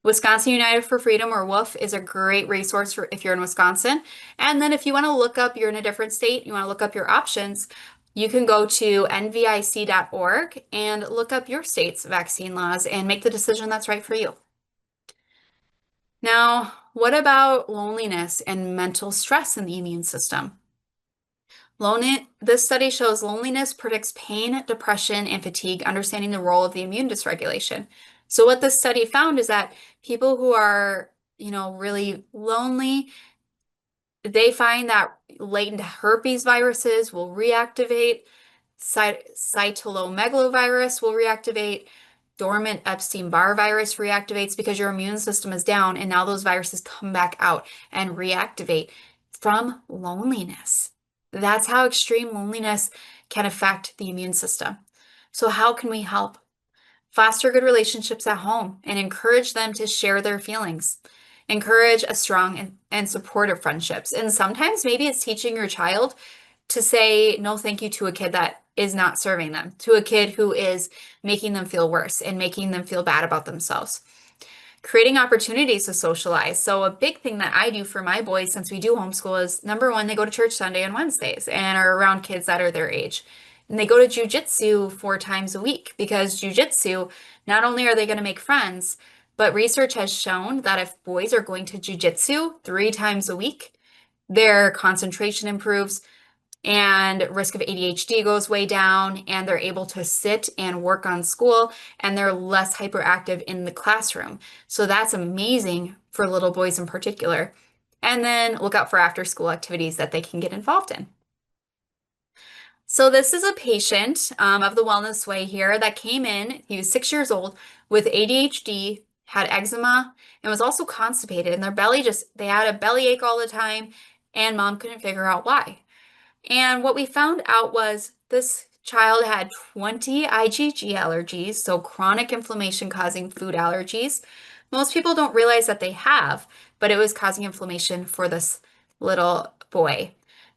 Wisconsin United for Freedom, or WOOF, is a great resource for if you're in Wisconsin. And then if you want to look up, you're in a different state, you want to look up your options, you can go to nvic.org and look up your state's vaccine laws and make the decision that's right for you. Now, what about loneliness and mental stress in the immune system? This study shows loneliness predicts pain, depression, and fatigue, understanding the role of the immune dysregulation. So what this study found is that people who are, really lonely, they find that latent herpes viruses will reactivate, cytomegalovirus will reactivate, dormant Epstein-Barr virus reactivates because your immune system is down and now those viruses come back out and reactivate from loneliness. That's how extreme loneliness can affect the immune system. So how can we help? Foster good relationships at home and encourage them to share their feelings. Encourage a strong and supportive friendships. And sometimes maybe it's teaching your child to say no thank you to a kid that is not serving them, to a kid who is making them feel worse and making them feel bad about themselves. Creating opportunities to socialize. So a big thing that I do for my boys, since we do homeschool, is number one, they go to church Sunday and Wednesdays and are around kids that are their age. And they go to jujitsu 4 times a week because jujitsu, not only are they going to make friends, but research has shown that if boys are going to jujitsu 3 times a week, their concentration improves and risk of ADHD goes way down, and they're able to sit and work on school, and they're less hyperactive in the classroom. So that's amazing for little boys in particular. And then look out for after school activities that they can get involved in. So this is a patient of the Wellness Way here that came in. He was 6 years old with ADHD, had eczema, and was also constipated. And their belly they had a belly ache all the time, and mom couldn't figure out why. And what we found out was this child had 20 IgG allergies, so chronic inflammation causing food allergies. Most people don't realize that they have, but it was causing inflammation for this little boy.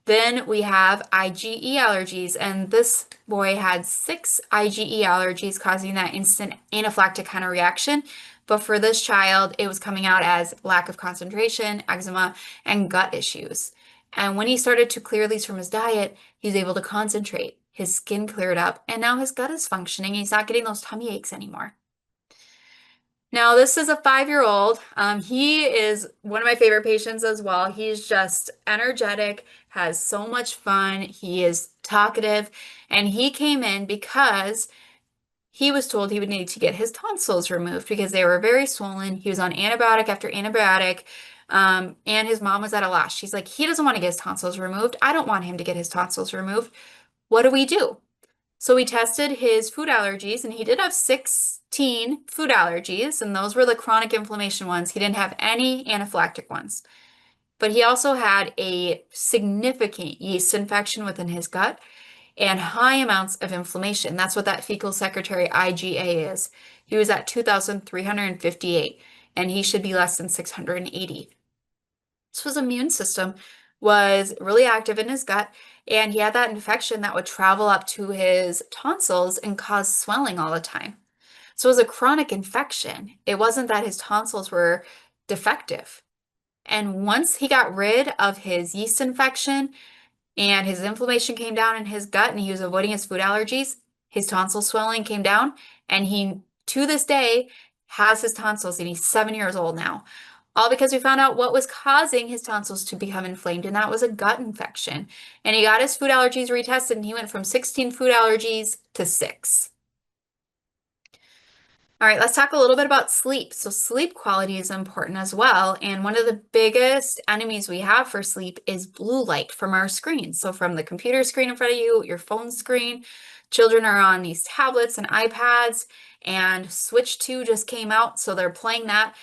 Then we have IgE allergies, and this boy had 6 IgE allergies causing that instant anaphylactic kind of reaction. But for this child, it was coming out as lack of concentration, eczema, and gut issues. And when he started to clear these from his diet, he's able to concentrate. His skin cleared up, and now his gut is functioning. He's not getting those tummy aches anymore. Now, this is a 5-year-old. He is one of my favorite patients as well. He's just energetic, has so much fun. He is talkative, and he came in because he was told he would need to get his tonsils removed because they were very swollen. He was on antibiotic after antibiotic, and his mom was at a loss. She's like, he doesn't want to get his tonsils removed. I don't want him to get his tonsils removed. What do we do? So we tested his food allergies, and he did have 16 food allergies, and those were the chronic inflammation ones. He didn't have any anaphylactic ones. But he also had a significant yeast infection within his gut and high amounts of inflammation. That's what that fecal secretory IgA is. He was at 2,358, and he should be less than 680. So his immune system was really active in his gut, and he had that infection that would travel up to his tonsils and cause swelling all the time. So it was a chronic infection. It wasn't that his tonsils were defective. And once he got rid of his yeast infection and his inflammation came down in his gut and he was avoiding his food allergies, his tonsil swelling came down, and he, to this day, has his tonsils, and he's 7 years old now. All because we found out what was causing his tonsils to become inflamed, and that was a gut infection. And he got his food allergies retested, and he went from 16 food allergies to 6. All right, let's talk a little bit about sleep. So sleep quality is important as well. And one of the biggest enemies we have for sleep is blue light from our screens. So from the computer screen in front of you, your phone screen, children are on these tablets and iPads, and Switch 2 just came out, so they're playing that.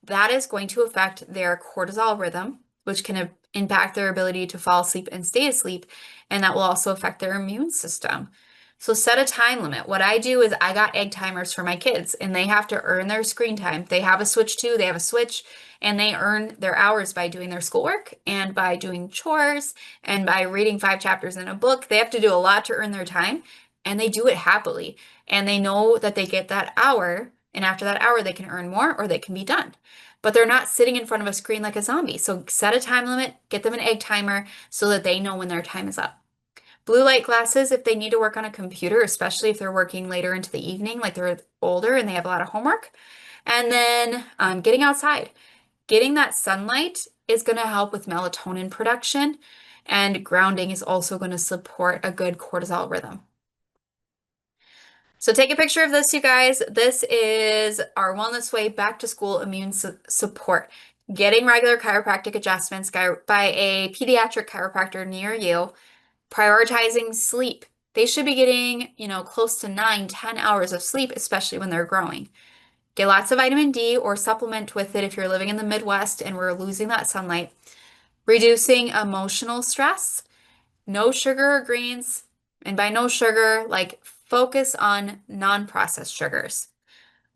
That is going to affect their cortisol rhythm, which can impact their ability to fall asleep and stay asleep, and that will also affect their immune system. So set a time limit. What I do is I got egg timers for my kids, and they have to earn their screen time. They have a Switch too, they have a Switch, and they earn their hours by doing their schoolwork and by doing chores and by reading 5 chapters in a book. They have to do a lot to earn their time, and they do it happily. And they know that they get that hour, and after that hour, they can earn more or they can be done. But they're not sitting in front of a screen like a zombie. So set a time limit, get them an egg timer so that they know when their time is up. Blue light glasses, if they need to work on a computer, especially if they're working later into the evening, like they're older and they have a lot of homework. And then getting outside. Getting that sunlight is going to help with melatonin production, and grounding is also going to support a good cortisol rhythm. So take a picture of this, you guys. This is our Wellness Way back to school immune support. Getting regular chiropractic adjustments by a pediatric chiropractor near you. Prioritizing sleep. They should be getting, close to 9, 10 hours of sleep, especially when they're growing. Get lots of vitamin D or supplement with it if you're living in the Midwest and we're losing that sunlight. Reducing emotional stress. No sugar or greens. And by no sugar, like focus on non-processed sugars.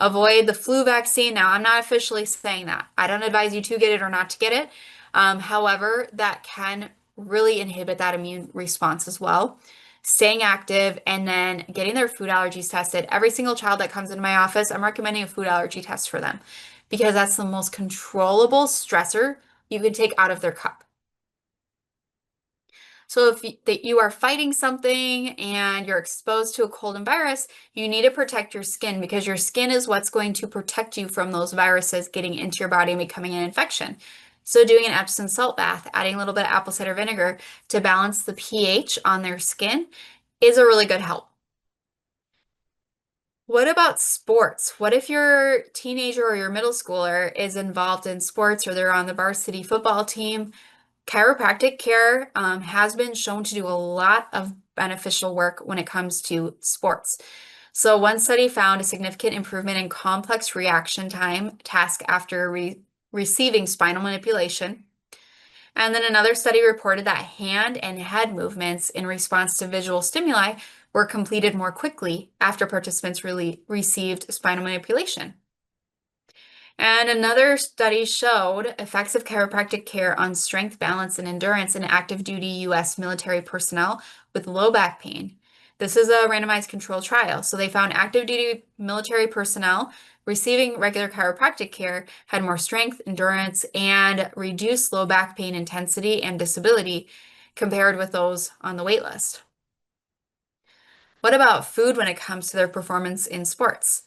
Avoid the flu vaccine. Now, I'm not officially saying that. I don't advise you to get it or not to get it. However, that can really inhibit that immune response as well. Staying active, and then getting their food allergies tested. Every single child that comes into my office, I'm recommending a food allergy test for them because that's the most controllable stressor you can take out of their cup. So if you are fighting something and you're exposed to a cold and virus, you need to protect your skin because your skin is what's going to protect you from those viruses getting into your body and becoming an infection. So doing an Epsom salt bath, adding a little bit of apple cider vinegar to balance the pH on their skin is a really good help. What about sports? What if your teenager or your middle schooler is involved in sports or they're on the varsity football team? Chiropractic care has been shown to do a lot of beneficial work when it comes to sports. So one study found a significant improvement in complex reaction time task after receiving spinal manipulation. And then another study reported that hand and head movements in response to visual stimuli were completed more quickly after participants really received spinal manipulation. And another study showed effects of chiropractic care on strength, balance, and endurance in active duty U.S. military personnel with low back pain. This is a randomized control trial. So they found active duty military personnel receiving regular chiropractic care had more strength, endurance, and reduced low back pain intensity and disability compared with those on the wait list. What about food when it comes to their performance in sports?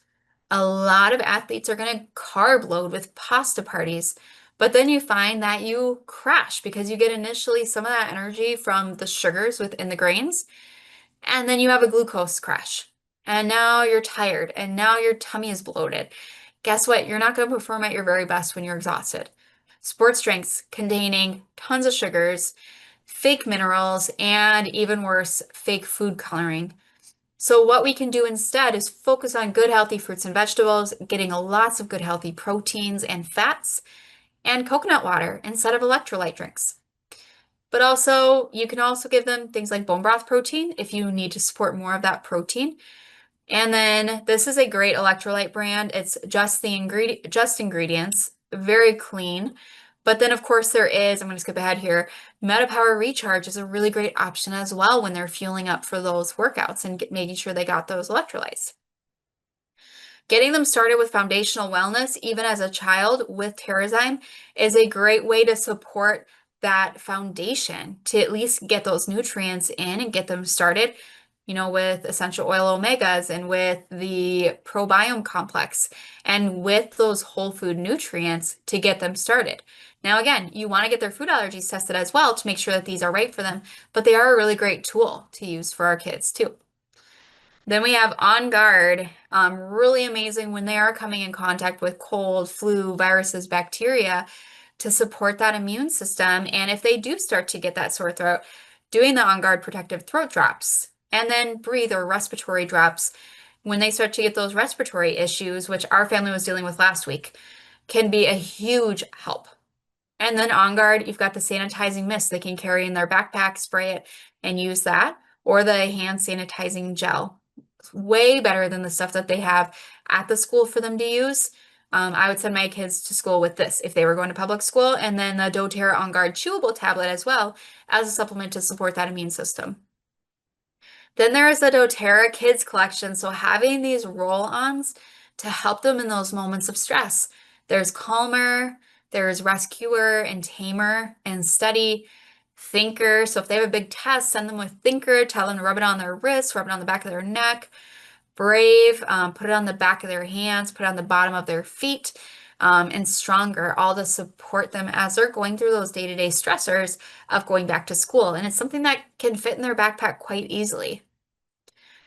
A lot of athletes are going to carb load with pasta parties, but then you find that you crash because you get initially some of that energy from the sugars within the grains, and then you have a glucose crash. And now you're tired, and now your tummy is bloated. Guess what? You're not going to perform at your very best when you're exhausted. Sports drinks containing tons of sugars, fake minerals, and even worse, fake food coloring. So what we can do instead is focus on good healthy fruits and vegetables, getting lots of good healthy proteins and fats, and coconut water instead of electrolyte drinks. But also, you can also give them things like bone broth protein if you need to support more of that protein. And then this is a great electrolyte brand. It's just ingredients, very clean. But then of course there is, I'm going to skip ahead here, MetaPower Recharge is a really great option as well when they're fueling up for those workouts and making sure they got those electrolytes. Getting them started with foundational wellness, even as a child with Terrazyme, is a great way to support that foundation to at least get those nutrients in and get them started, with essential oil omegas and with the probiome complex and with those whole food nutrients to get them started. Now, again, you want to get their food allergies tested as well to make sure that these are right for them, but they are a really great tool to use for our kids too. Then we have On Guard, really amazing when they are coming in contact with cold, flu, viruses, bacteria to support that immune system. And if they do start to get that sore throat, doing the On Guard protective throat drops and then breathe or respiratory drops when they start to get those respiratory issues, which our family was dealing with last week, can be a huge help. And then On Guard, you've got the sanitizing mist they can carry in their backpack, spray it, and use that, or the hand sanitizing gel. It's way better than the stuff that they have at the school for them to use. I would send my kids to school with this if they were going to public school, and then the doTERRA On Guard chewable tablet as well as a supplement to support that immune system. Then there is the doTERRA Kids Collection. So having these roll-ons to help them in those moments of stress. There's Calmer, there's Rescuer and Tamer and Steady, Thinker. So if they have a big test, send them with Thinker, tell them to rub it on their wrist, rub it on the back of their neck. Brave, put it on the back of their hands, put it on the bottom of their feet, and Stronger, all to support them as they're going through those day-to-day stressors of going back to school. And it's something that can fit in their backpack quite easily.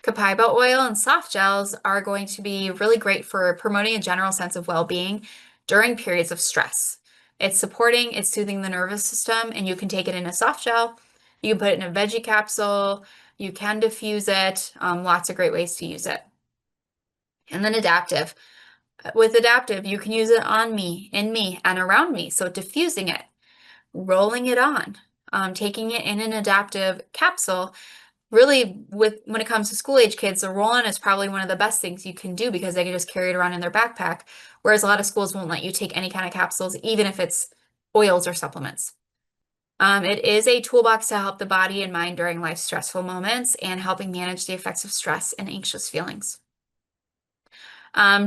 Copaiba oil and soft gels are going to be really great for promoting a general sense of well-being during periods of stress. It's soothing the nervous system, and you can take it in a soft gel. You can put it in a veggie capsule. You can diffuse it. Lots of great ways to use it. And then Adaptive. With Adaptive, you can use it on me, in me, and around me. So diffusing it, rolling it on, taking it in an Adaptive capsule. Really, when it comes to school age kids, the roll-on is probably one of the best things you can do because they can just carry it around in their backpack, whereas a lot of schools won't let you take any kind of capsules, even if it's oils or supplements. It is a toolbox to help the body and mind during life's stressful moments and helping manage the effects of stress and anxious feelings.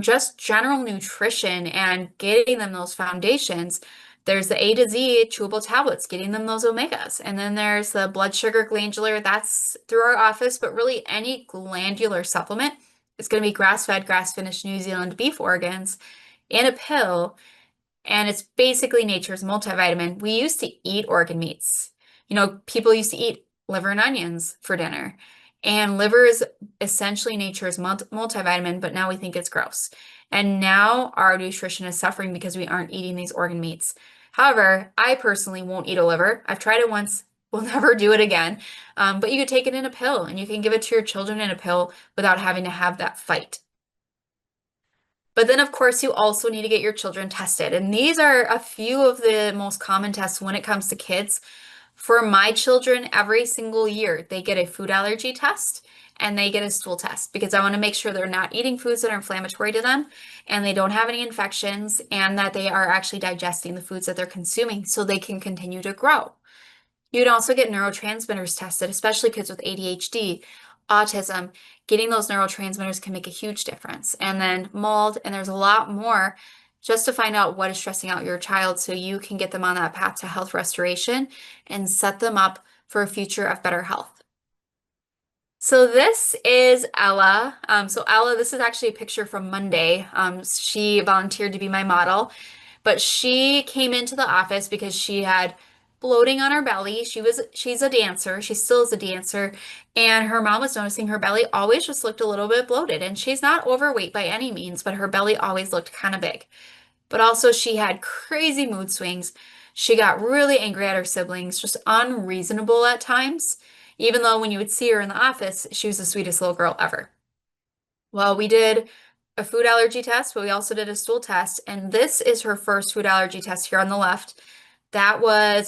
Just general nutrition and getting them those foundations. There's the A to Z chewable tablets, getting them those omegas. And then there's the blood sugar glandular, that's through our office, but really any glandular supplement is going to be grass-fed, grass-finished New Zealand beef organs in a pill. And it's basically nature's multivitamin. We used to eat organ meats. People used to eat liver and onions for dinner. And liver is essentially nature's multivitamin, but now we think it's gross. And now our nutrition is suffering because we aren't eating these organ meats. However, I personally won't eat a liver. I've tried it once, will never do it again. But you could take it in a pill and you can give it to your children in a pill without having to have that fight. But then, of course, you also need to get your children tested. And these are a few of the most common tests when it comes to kids. For my children, every single year, they get a food allergy test and they get a stool test because I want to make sure they're not eating foods that are inflammatory to them and they don't have any infections and that they are actually digesting the foods that they're consuming so they can continue to grow. You'd also get neurotransmitters tested, especially kids with ADHD, autism. Getting those neurotransmitters can make a huge difference. And then mold, and there's a lot more just to find out what is stressing out your child so you can get them on that path to health restoration and set them up for a future of better health. So this is Ella. So Ella, this is actually a picture from Monday. She volunteered to be my model. But she came into the office because she had bloating on her belly. She's a dancer. She still is a dancer. And her mom was noticing her belly always just looked a little bit bloated. And she's not overweight by any means, but her belly always looked kind of big. But also she had crazy mood swings. She got really angry at her siblings, just unreasonable at times, even though when you would see her in the office, she was the sweetest little girl ever. Well, we did a food allergy test, but we also did a stool test. And this is her first food allergy test here on the left.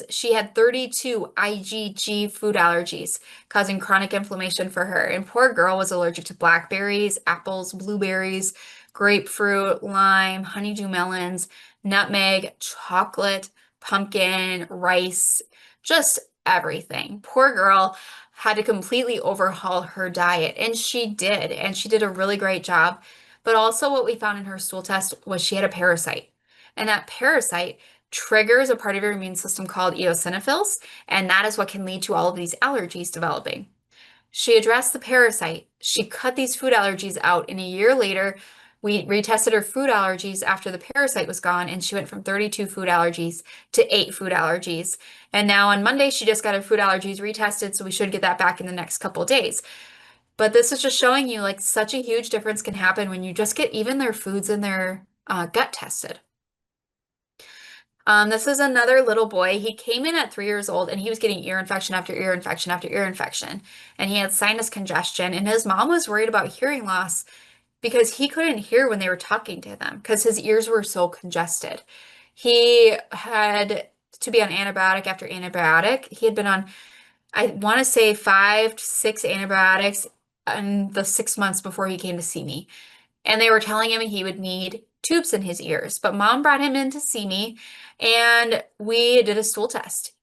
She had 32 IgG food allergies, causing chronic inflammation for her. And poor girl was allergic to blackberries, apples, blueberries, grapefruit, lime, honeydew melons, nutmeg, chocolate, pumpkin, rice, just everything. Poor girl had to completely overhaul her diet, and she did a really great job. But also what we found in her stool test was she had a parasite, and that parasite triggers a part of your immune system called eosinophils, and that is what can lead to all of these allergies developing. She addressed the parasite. She cut these food allergies out, and a year later, we retested her food allergies after the parasite was gone, and she went from 32 food allergies to 8 food allergies. And now on Monday, she just got her food allergies retested, so we should get that back in the next couple of days. But this is just showing you like such a huge difference can happen when you just get even their foods and their gut tested. This is another little boy. He came in at 3 years old and he was getting ear infection after ear infection after ear infection. And he had sinus congestion. And his mom was worried about hearing loss because he couldn't hear when they were talking to them because his ears were so congested. He had to be on antibiotic after antibiotic. He had been on, I want to say, 5 to 6 antibiotics in the 6 months before he came to see me. And they were telling him he would need tubes in his ears. But mom brought him in to see me and we did a stool test.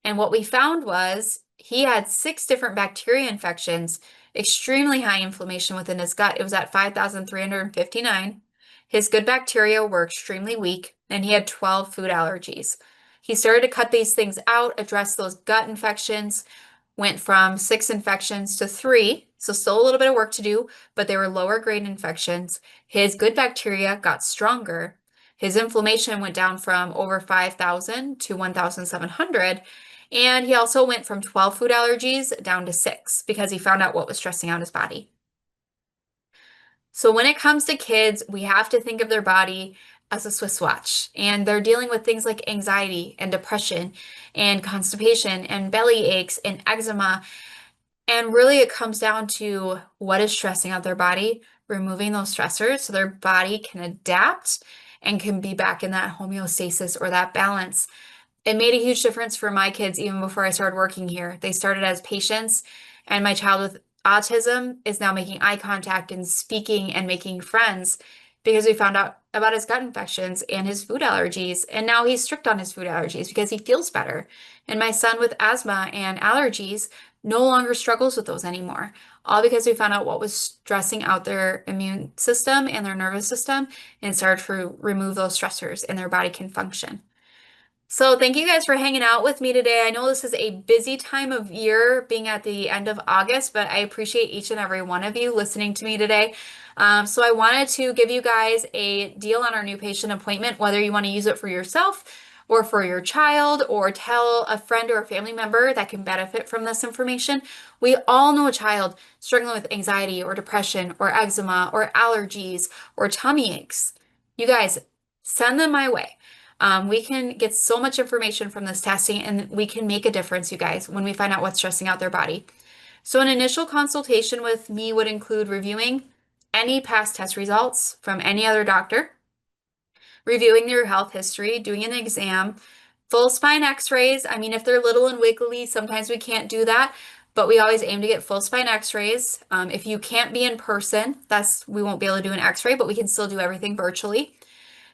And what we found was he had 6 different bacteria infections, extremely high inflammation within his gut. It was at 5,359. His good bacteria were extremely weak, and he had 12 food allergies. He started to cut these things out, address those gut infections, went from 6 infections to 3, so still a little bit of work to do, but they were lower grade infections. His good bacteria got stronger. His inflammation went down from over 5,000 to 1,700. And he also went from 12 food allergies down to 6 because he found out what was stressing out his body. So when it comes to kids, we have to think of their body as a Swiss watch, and they're dealing with things like anxiety and depression and constipation and belly aches and eczema. And really it comes down to what is stressing out their body, removing those stressors so their body can adapt and can be back in that homeostasis or that balance. It made a huge difference for my kids even before I started working here. They started as patients, and my child with autism is now making eye contact and speaking and making friends because we found out about his gut infections and his food allergies. And now he's strict on his food allergies because he feels better. And my son with asthma and allergies no longer struggles with those anymore, all because we found out what was stressing out their immune system and their nervous system and started to remove those stressors and their body can function. So thank you guys for hanging out with me today. I know this is a busy time of year being at the end of August, but I appreciate each and every one of you listening to me today. So I wanted to give you guys a deal on our new patient appointment, whether you want to use it for yourself or for your child or tell a friend or a family member that can benefit from this information. We all know a child struggling with anxiety or depression or eczema or allergies or tummy aches. You guys, send them my way. We can get so much information from this testing and we can make a difference, you guys, when we find out what's stressing out their body. So an initial consultation with me would include reviewing any past test results from any other doctor, reviewing your health history, doing an exam, Full spine x-rays. I mean, if they're little and wiggly, sometimes we can't do that, but we always aim to get full spine x-rays. If you can't be in person, we won't be able to do an x-ray, but we can still do everything virtually.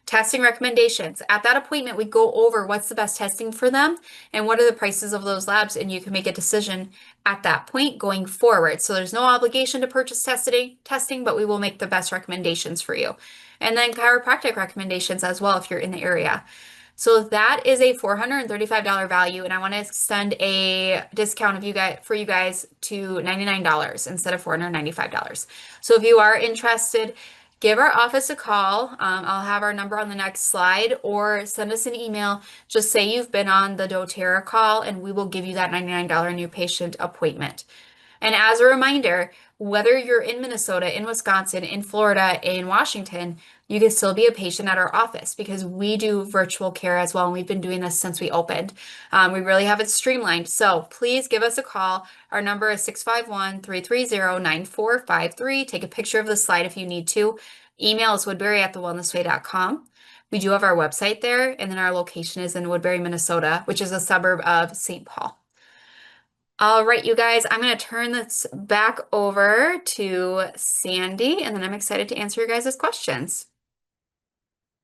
Testing recommendations. At that appointment, we go over what's the best testing for them and what are the prices of those labs, and you can make a decision at that point going forward. So there's no obligation to purchase testing, but we will make the best recommendations for you. And then chiropractic recommendations as well if you're in the area. So that is a $435 value, and I want to extend a discount for you guys to $99 instead of $495. So if you are interested, give our office a call. I'll have our number on the next slide, or send us an email. Just say you've been on the doTERRA call, and we will give you that $99 new patient appointment. And as a reminder, whether you're in Minnesota, in Wisconsin, in Florida, in Washington, you can still be a patient at our office because we do virtual care as well. And we've been doing this since we opened. We really have it streamlined. So please give us a call. Our number is 651-330-9453. Take a picture of the slide if you need to. Email is woodbury@thewellnessway.com. We do have our website there, and then our location is in Woodbury, Minnesota, which is a suburb of St. Paul. All right, you guys, I'm going to turn this back over to Sandy, and then I'm excited to answer your guys' questions.